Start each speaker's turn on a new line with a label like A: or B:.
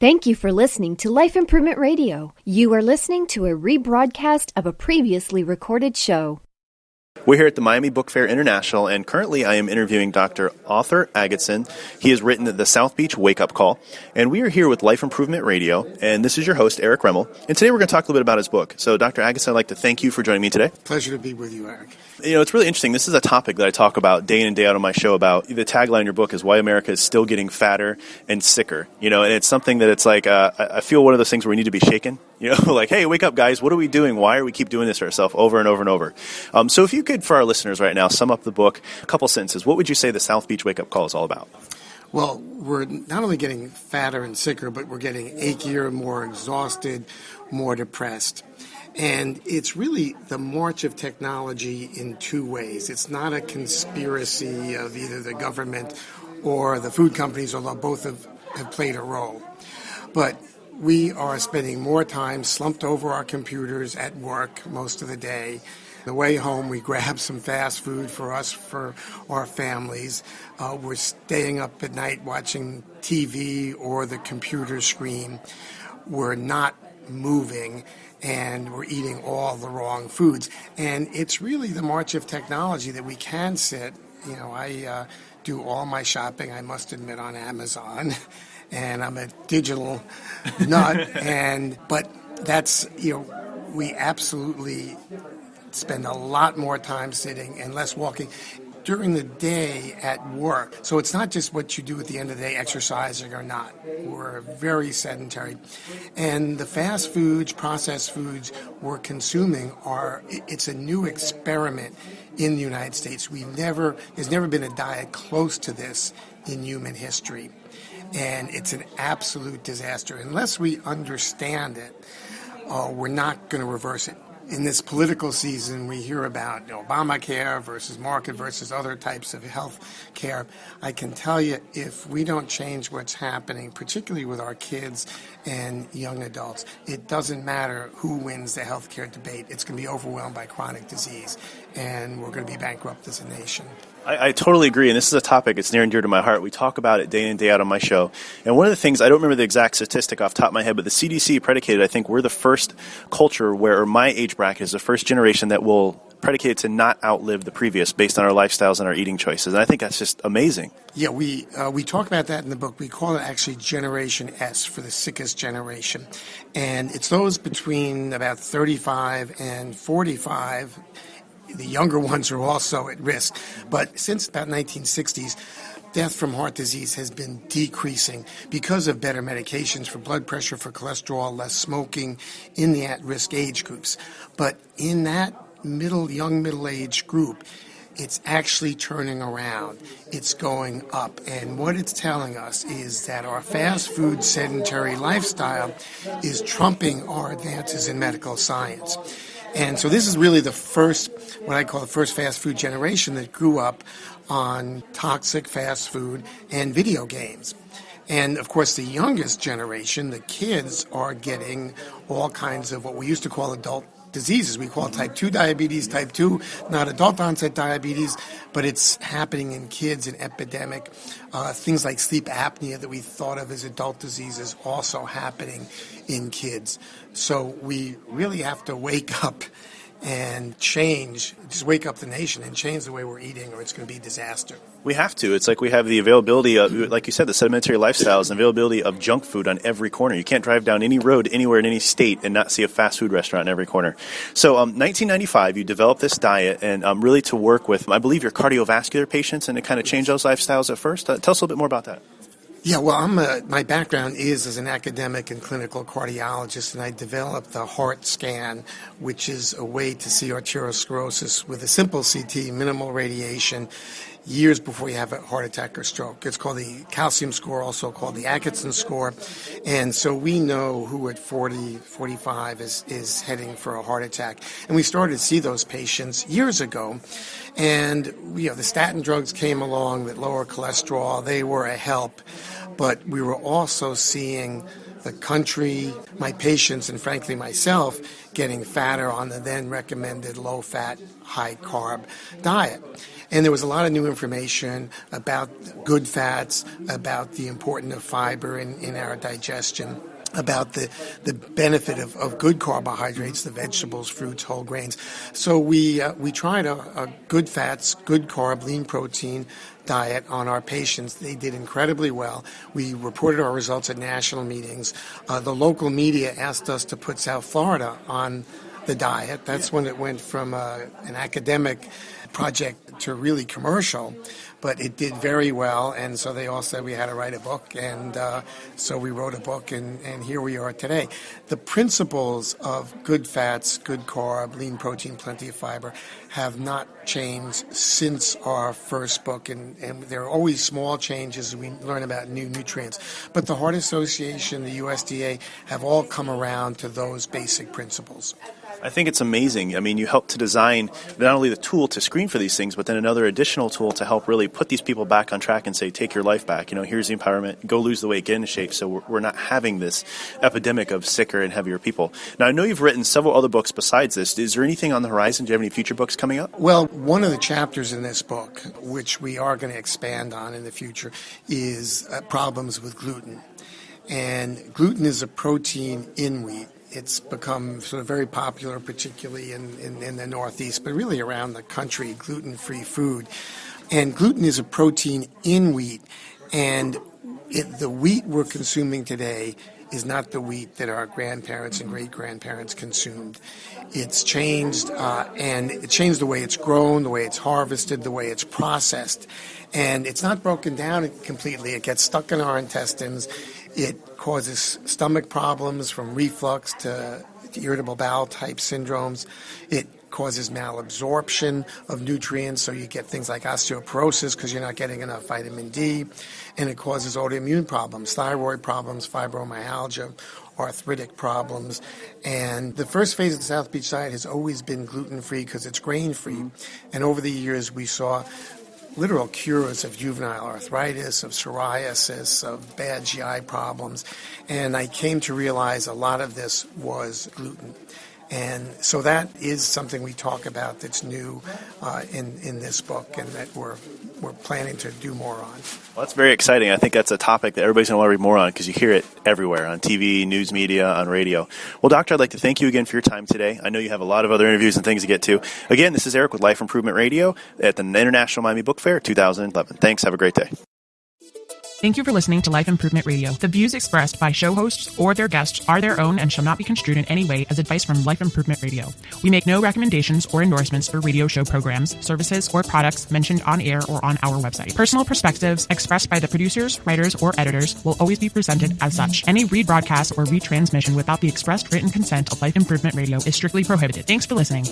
A: Thank you for listening to Life Improvement Radio. You are listening to a rebroadcast of a previously recorded show.
B: We're here at the Miami Book Fair International, and currently I am interviewing Dr. Arthur Agatston. He has written the South Beach Wake-Up Call, and we are here with Life Improvement Radio, and this is your host, Eric Remmel, and today we're going to talk a little bit about his book. So, Dr. Agatston, I'd like to thank you for joining me today.
C: Pleasure to be with you, Eric.
B: You know, it's really interesting. This is a topic that I talk about day in and day out on my show about. The tagline in your book is why America is still getting fatter and sicker. You know, and it's something that it's like, I feel one of those things where we need to be shaken. You know, like, hey, wake up, guys. What are we doing? Why are we keep doing this to ourselves over and over and over? So if you could, for our listeners right now, sum up the book, a couple sentences, what would you say the South Beach Wake-Up Call is all about?
C: Well, we're not only getting fatter and sicker, but we're getting achier, more exhausted, more depressed. And it's really the march of technology in two ways. It's not a conspiracy of either the government or the food companies, although both have played a role. But we are spending more time slumped over our computers at work most of the day. On the way home, we grab some fast food for us, for our families. We're staying up at night watching TV or the computer screen. We're not moving, and we're eating all the wrong foods. And it's really the march of technology that we can sit. You know, I do all my shopping, I must admit, on Amazon, and I'm a digital nut. But that's, you know, we absolutely spend a lot more time sitting and less walking during the day at work. So it's not just what you do at the end of the day, exercising or not. We're very sedentary. And the fast foods, processed foods we're consuming it's a new experiment in the United States. There's never been a diet close to this in human history. And it's an absolute disaster. Unless we understand it, we're not going to reverse it. In this political season, we hear about Obamacare versus market versus other types of health care. I can tell you, if we don't change what's happening, particularly with our kids and young adults, it doesn't matter who wins the health care debate. It's going to be overwhelmed by chronic disease, and we're going to be bankrupt as a nation.
B: I totally agree, and this is a topic that's near and dear to my heart. We talk about it day in and day out on my show. And one of the things, I don't remember the exact statistic off the top of my head, but the CDC predicated, I think we're the first culture where my age bracket is the first generation that will predicate to not outlive the previous based on our lifestyles and our eating choices. And I think that's just amazing.
C: Yeah, we talk about that in the book. We call it actually Generation S, for the sickest generation. And it's those between about 35 and 45. The younger ones are also at risk. But since about 1960s, death from heart disease has been decreasing because of better medications for blood pressure, for cholesterol, less smoking in the at-risk age groups. But in that young middle-age group, it's actually turning around. It's going up. And what it's telling us is that our fast food sedentary lifestyle is trumping our advances in medical science. And so this is really the first, what I call the first fast food generation that grew up on toxic fast food and video games. And, of course, the youngest generation, the kids, are getting all kinds of what we used to call adult diseases. We call it type 2 diabetes, type 2, not adult onset diabetes, but it's happening in kids, an epidemic. Things like sleep apnea that we thought of as adult diseases also happening in kids. So we really have to wake up and just wake up the nation and change the way we're eating, or it's going to be a disaster.
B: We have to. It's like we have the availability of, like you said, the sedimentary lifestyles and availability of junk food on every corner. You can't drive down any road anywhere in any state and not see a fast food restaurant in every corner. So 1995, you developed this diet and really to work with, I believe, your cardiovascular patients and to kind of change those lifestyles at first. Tell us a little bit more about that.
C: Yeah, well, my background is as an academic and clinical cardiologist, and I developed the heart scan, which is a way to see arteriosclerosis with a simple CT, minimal radiation, years before you have a heart attack or stroke. It's called the calcium score, also called the Agatston score. And so we know who at 40, 45 is heading for a heart attack. And we started to see those patients years ago. And the statin drugs came along that lower cholesterol. They were a help. but we were also seeing the country, my patients, and frankly myself, getting fatter on the then recommended low-fat, high-carb diet. And there was a lot of new information about good fats, about the importance of fiber in our digestion, about the benefit of good carbohydrates, the vegetables, fruits, whole grains. So we tried a good fats, good carb, lean protein diet on our patients. They did incredibly well. We reported our results at national meetings. The local media asked us to put South Florida on the diet. That's when it went from an academic project to really commercial, but it did very well, and so they all said we had to write a book, and so we wrote a book, and here we are today. The principles of good fats, good carb, lean protein, plenty of fiber have not changed since our first book, and there are always small changes as we learn about new nutrients. But the Heart Association, the USDA, have all come around to those basic principles.
B: I think it's amazing. I mean, you help to design not only the tool to screen for these things, but then another additional tool to help really put these people back on track and say, take your life back. You know, here's the empowerment. Go lose the weight, get into shape. So we're not having this epidemic of sicker and heavier people. Now, I know you've written several other books besides this. Is there anything on the horizon? Do you have any future books coming up?
C: Well, one of the chapters in this book, which we are going to expand on in the future, is problems with gluten. And gluten is a protein in wheat. It's become sort of very popular, particularly in the Northeast, but really around the country, gluten-free food. And gluten is a protein in wheat, and the wheat we're consuming today is not the wheat that our grandparents and great-grandparents consumed. It's changed, and it changed the way it's grown, the way it's harvested, the way it's processed. And it's not broken down completely. It gets stuck in our intestines. It causes stomach problems from reflux to irritable bowel type syndromes. It causes malabsorption of nutrients, so you get things like osteoporosis because you're not getting enough vitamin D. And it causes autoimmune problems, thyroid problems, fibromyalgia, arthritic problems. And the first phase of the South Beach diet has always been gluten-free because it's grain-free. And over the years, we saw literal cures of juvenile arthritis, of psoriasis, of bad GI problems. And I came to realize a lot of this was gluten. And so that is something we talk about that's new in this book and that we're planning to do more on.
B: Well, that's very exciting. I think that's a topic that everybody's going to want to read more on because you hear it everywhere, on TV, news media, on radio. Well, Doctor, I'd like to thank you again for your time today. I know you have a lot of other interviews and things to get to. Again, this is Eric with Life Improvement Radio at the International Miami Book Fair 2011. Thanks. Have a great day.
D: Thank you for listening to Life Improvement Radio. The views expressed by show hosts or their guests are their own and shall not be construed in any way as advice from Life Improvement Radio. We make no recommendations or endorsements for radio show programs, services, or products mentioned on air or on our website. Personal perspectives expressed by the producers, writers, or editors will always be presented as such. Any rebroadcast or retransmission without the expressed written consent of Life Improvement Radio is strictly prohibited. Thanks for listening.